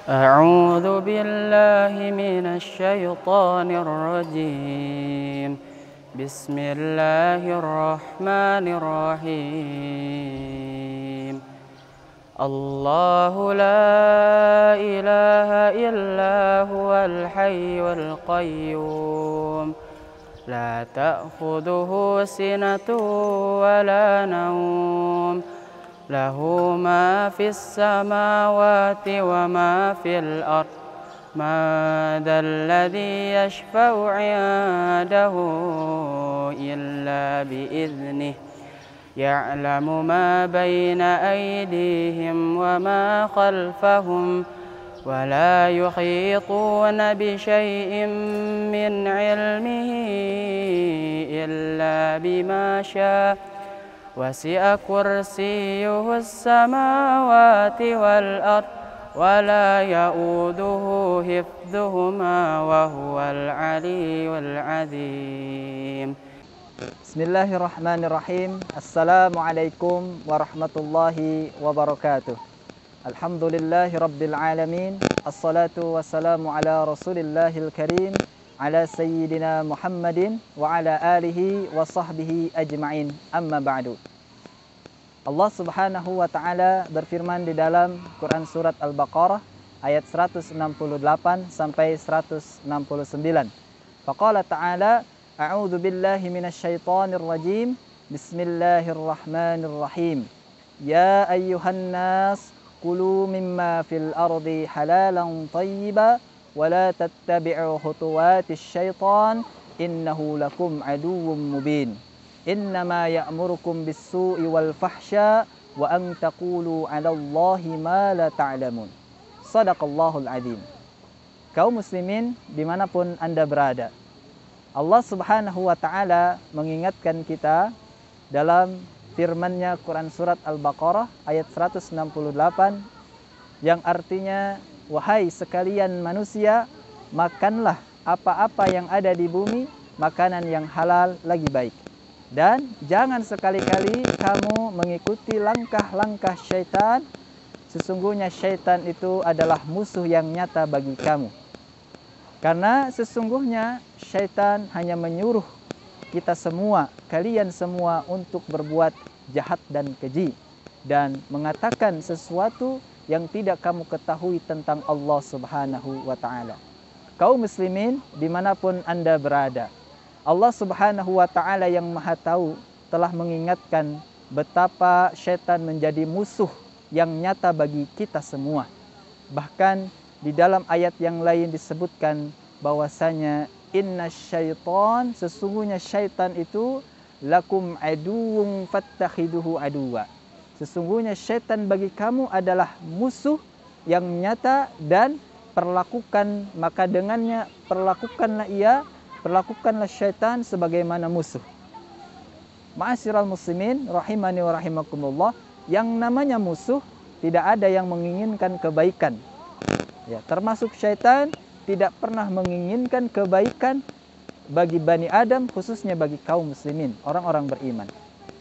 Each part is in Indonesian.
أعوذ بالله من الشيطان الرجيم. بسم الله الرحمن الرحيم. الله لا إله إلا هو الحي القيوم لا تأخذه سنة ولا نوم له ما في السماوات وما في الأرض ما ذا الذي يشفع عنده إلا بإذنه يعلم ما بين أيديهم وما خلفهم ولا يحيطون بشيء من علمه إلا بما شاء وسع كرسيه السماوات والأرض ولا يؤوده حفظهما وهو العلي العظيم. Bismillahirrahmanirrahim. Assalamualaikum warahmatullahi wabarakatuh. Alhamdulillahi rabbil alamin. Assalatu wassalamu ala rasulillahil karim, ala sayyidina Muhammadin wa ala alihi wa sahbihi ajma'in. Amma ba'du. Allah Subhanahu wa taala berfirman di dalam Quran surat Al-Baqarah ayat 168 sampai 169. Faqala ta'ala, a'udzu billahi minasyaitonir rajim. Bismillahirrahmanirrahim. Ya ayyuhan nas kulu mimma fil ardi halalan thayyiban wa la tattabi'u khutuwatis syaitan innahu lakum aduwwum mubin. Innama ya'murukum bis-su'i wal fahsya wa an taqulu 'alallahi ma la ta'lamun. Shadaqallahul azim. Kaum muslimin dimanapun Anda berada, Allah Subhanahu wa ta'ala mengingatkan kita dalam firman-Nya Quran surat Al-Baqarah ayat 168 yang artinya, wahai sekalian manusia, makanlah apa-apa yang ada di bumi, makanan yang halal lagi baik. Dan jangan sekali-kali kamu mengikuti langkah-langkah syaitan. Sesungguhnya syaitan itu adalah musuh yang nyata bagi kamu. Karena sesungguhnya syaitan hanya menyuruh kita semua, kalian semua, untuk berbuat jahat dan keji dan mengatakan sesuatu yang tidak kamu ketahui tentang Allah Subhanahu wa ta'ala. Kaum muslimin dimanapun Anda berada, Allah Subhanahu wa ta'ala yang maha tahu telah mengingatkan betapa syaitan menjadi musuh yang nyata bagi kita semua. Bahkan di dalam ayat yang lain disebutkan bahwasanya innasyaiton, sesungguhnya syaitan itu lakum aduwwun fattakhiduhu aduwa. Sesungguhnya syaitan bagi kamu adalah musuh yang nyata, dan perlakukan, maka dengannya perlakukanlah syaitan sebagaimana musuh. Ma'asyiral muslimin rahimani wa rahimakumullah, yang namanya musuh tidak ada yang menginginkan kebaikan. Ya, termasuk syaitan tidak pernah menginginkan kebaikan bagi Bani Adam, khususnya bagi kaum muslimin, orang-orang beriman.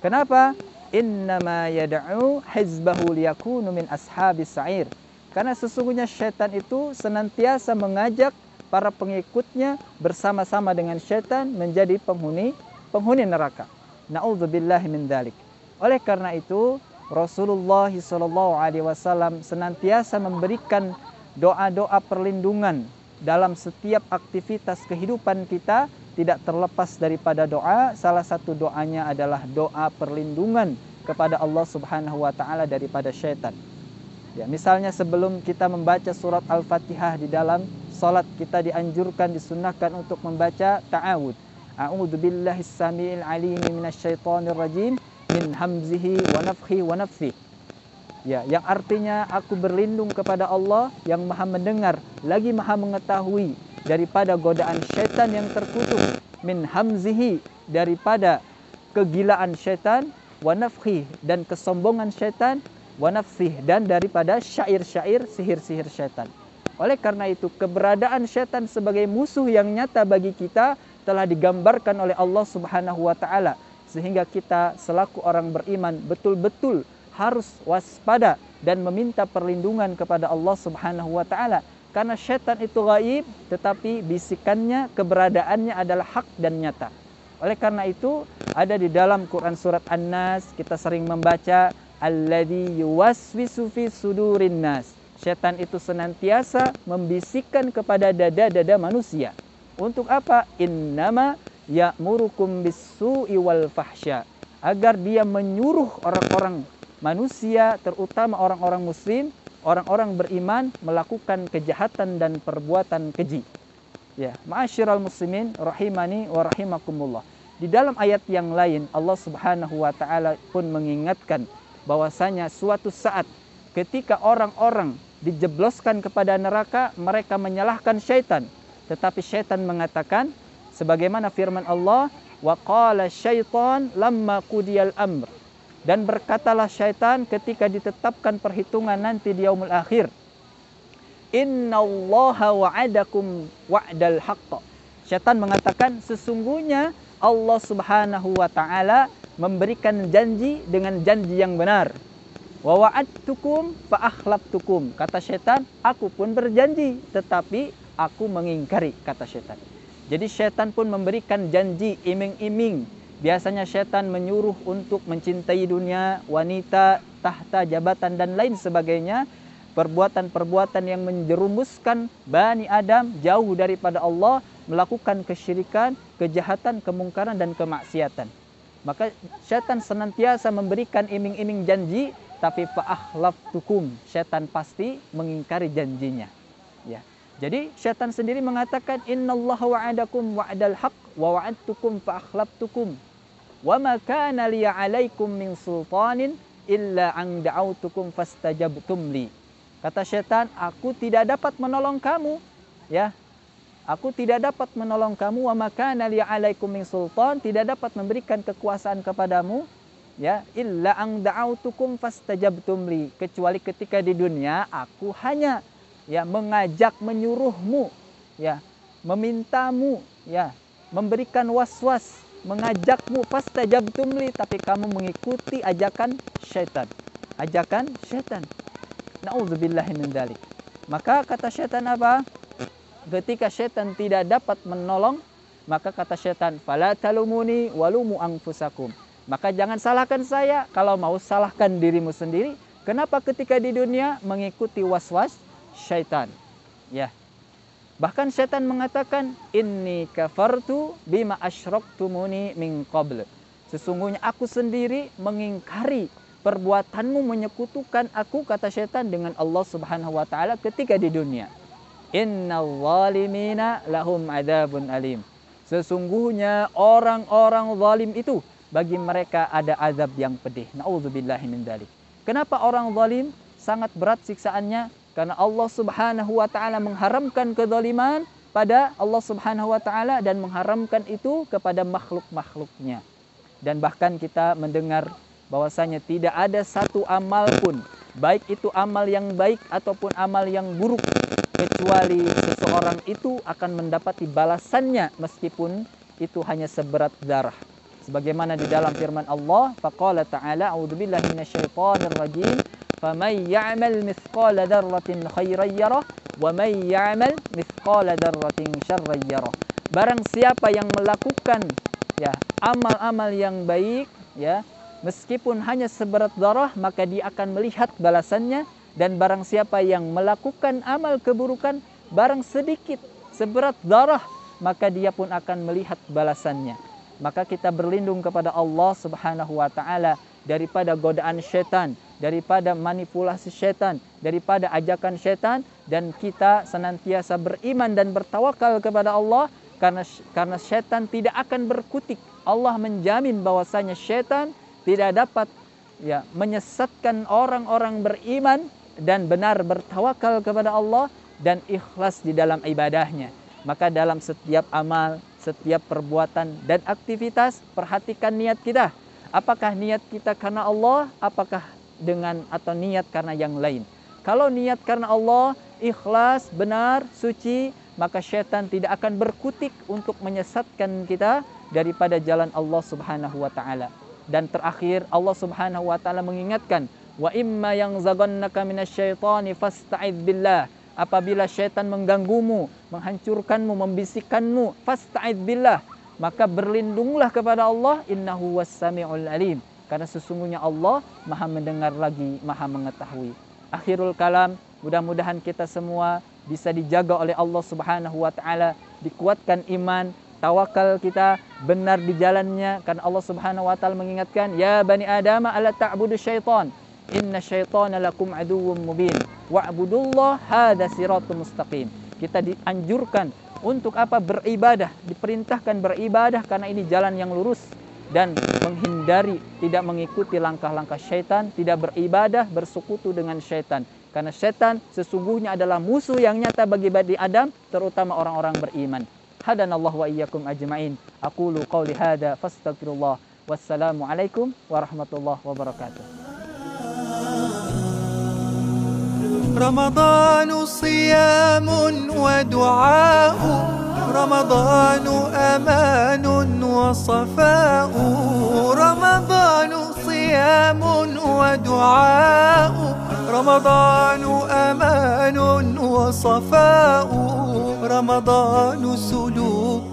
Kenapa? Innama yad'u hizbahu liyakunu min ashabis sa'ir. Karena sesungguhnya syaitan itu senantiasa mengajak para pengikutnya bersama-sama dengan syaitan menjadi penghuni neraka. Na'udzubillahi min dzalik. Oleh karena itu, Rasulullah SAW senantiasa memberikan doa-doa perlindungan dalam setiap aktivitas kehidupan kita, tidak terlepas daripada doa. Salah satu doanya adalah doa perlindungan kepada Allah Subhanahu wa ta'ala daripada syaitan. Ya, misalnya sebelum kita membaca surat Al-Fatihah di dalam salat, kita dianjurkan, disunnahkan untuk membaca ta'awud. A'udzu billahis samiil alim minasyaitonir rajim min hamzihi wa nafthihi wa nafthihi. Ya, yang artinya aku berlindung kepada Allah yang maha mendengar lagi maha mengetahui daripada godaan syaitan yang terkutuk, min hamzihi, daripada kegilaan syaitan, wa nafthihi, dan kesombongan syaitan, wa nafthihi, dan daripada syair-syair, sihir-sihir syaitan. Oleh karena itu, keberadaan syaitan sebagai musuh yang nyata bagi kita telah digambarkan oleh Allah Subhanahu wa ta'ala, sehingga kita selaku orang beriman betul-betul harus waspada dan meminta perlindungan kepada Allah Subhanahu wa taala. Karena syaitan itu gaib, tetapi bisikannya, keberadaannya adalah hak dan nyata. Oleh karena itu, ada di dalam Quran surat An-Nas, kita sering membaca alladzi yuwaswisu fi sudurin nas. Syaitan itu senantiasa membisikkan kepada dada-dada manusia. Untuk apa? Innama ya'murukum bis-su'i wal fahsya. Agar dia menyuruh orang-orang manusia, terutama orang-orang muslim, orang-orang beriman, melakukan kejahatan dan perbuatan keji. Ya, ma'asyiral muslimin rahimani wa rahimakumullah. Di dalam ayat yang lain Allah Subhanahu wa taala pun mengingatkan bahwasanya suatu saat ketika orang-orang dijebloskan kepada neraka, mereka menyalahkan syaitan. Tetapi syaitan mengatakan sebagaimana firman Allah, wa qala syaitan lamma qudiyal amr. Dan berkatalah syaitan ketika ditetapkan perhitungan nanti di yaumul akhir, innallaha wa'adakum wa'dal haqq. Syaitan mengatakan sesungguhnya Allah Subhanahu wa taala memberikan janji dengan janji yang benar. Wa wa'adtukum fa akhlaftukum. Kata syaitan, aku pun berjanji tetapi aku mengingkari, kata syaitan. Jadi syaitan pun memberikan janji iming-iming. Biasanya syaitan menyuruh untuk mencintai dunia, wanita, tahta, jabatan dan lain sebagainya. Perbuatan-perbuatan yang menjerumuskan Bani Adam jauh daripada Allah, melakukan kesyirikan, kejahatan, kemungkaran dan kemaksiatan. Maka syaitan senantiasa memberikan iming-iming janji, tapi fa'akhlaftukum, syaitan pasti mengingkari janjinya. Ya. Jadi syaitan sendiri mengatakan innallaha wa'adakum wa'dal haqq wa wa'adtukum fa'akhlaftukum wa ma kana li 'alaikum min sultanin illa an da'autukum fastajabtum li. Kata syaitan, aku tidak dapat menolong kamu, ya. Aku tidak dapat menolong kamu, wa ma kana li 'alaikum min sultan, tidak dapat memberikan kekuasaan kepadamu, ya, illa an da'autukum fastajabtum li, kecuali ketika di dunia aku hanya ya mengajak, menyuruhmu, ya, memintamu, ya, memberikan was-was, mengajakmu, fastajabtum li, tapi kamu mengikuti ajakan syaitan. Ajakan syaitan. Nauzubillahi min dzalik. Maka kata syaitan apa? Ketika syaitan tidak dapat menolong, maka kata syaitan, fala talumuni walumu anfusakum. Maka jangan salahkan saya, kalau mau salahkan dirimu sendiri. Kenapa ketika di dunia mengikuti was-was syaitan? Ya. Bahkan syaitan mengatakan, inni kafartu bima asyraktumuni min qabl. Sesungguhnya aku sendiri mengingkari perbuatanmu menyekutukan aku, kata syaitan, dengan Allah Subhanahu wa taala ketika di dunia. Innal zalimina lahum adzabun alim. Sesungguhnya orang-orang zalim itu bagi mereka ada azab yang pedih. Nauzubillahi min dzalik. Kenapa orang zalim sangat berat siksaannya? Karena Allah Subhanahu wa taala mengharamkan kezaliman pada Allah Subhanahu wa taala dan mengharamkan itu kepada makhluk-makhluknya. Dan bahkan kita mendengar bahwasanya tidak ada satu amal pun, baik itu amal yang baik ataupun amal yang buruk, kecuali seseorang itu akan mendapati balasannya meskipun itu hanya seberat darah. Sebagaimana di dalam firman Allah, faqala ta'ala, a'udzubillahi minasyaitonir rajim, faman ya'mal mithqala dzarratin khairan yarah wa man ya'mal mithqala dzarratin syarran yarah. Barang siapa yang melakukan ya amal-amal yang baik, ya, meskipun hanya seberat darah, maka dia akan melihat balasannya. Dan barang siapa yang melakukan amal keburukan barang sedikit seberat darah, maka dia pun akan melihat balasannya. Maka kita berlindung kepada Allah Subhanahu wa taala daripada godaan syaitan, daripada manipulasi syaitan, daripada ajakan syaitan, dan kita senantiasa beriman dan bertawakal kepada Allah karena syaitan tidak akan berkutik. Allah menjamin bahwasanya syaitan tidak dapat ya menyesatkan orang-orang beriman dan benar bertawakal kepada Allah dan ikhlas di dalam ibadahnya. Maka dalam setiap amal, setiap perbuatan dan aktivitas, perhatikan niat kita. Apakah niat kita karena Allah, apakah dengan atau niat karena yang lain. Kalau niat karena Allah, ikhlas, benar, suci, maka syaitan tidak akan berkutik untuk menyesatkan kita daripada jalan Allah Subhanahu wa taala. Dan terakhir Allah Subhanahu wa taala mengingatkan, Wa imma yanzaghannaka minasyaitani fasta'idz billah. Apabila syaitan mengganggumu, menghancurkanmu, membisikkanmu, fasta'idz billah, maka berlindunglah kepada Allah, innahu was-sami'ul alim. Karena sesungguhnya Allah Maha mendengar lagi Maha mengetahui. Akhirul kalam, mudah-mudahan kita semua bisa dijaga oleh Allah Subhanahu wa taala, dikuatkan iman, tawakal kita benar di jalannya, karena Allah Subhanahu wa taala mengingatkan, ya bani Adam ala ta'budu syaitan, inna syaitana lakum aduwwum mubin wa'budullah hadza siratul mustaqim. Kita dianjurkan untuk apa? Beribadah, diperintahkan beribadah karena ini jalan yang lurus, dan menghindari tidak mengikuti langkah-langkah syaitan, tidak beribadah bersekutu dengan syaitan, karena syaitan sesungguhnya adalah musuh yang nyata bagi bani Adam, terutama orang-orang beriman. Hadanallahu wa iyyakum ajma'in. Aqulu qawli hadza fastaghfirullah. Wassalamu alaikum warahmatullahi wabarakatuh. رمضان صيام ودعاء، رمضان أمان وصفاء، رمضان صيام ودعاء، رمضان أمان وصفاء، رمضان سلوك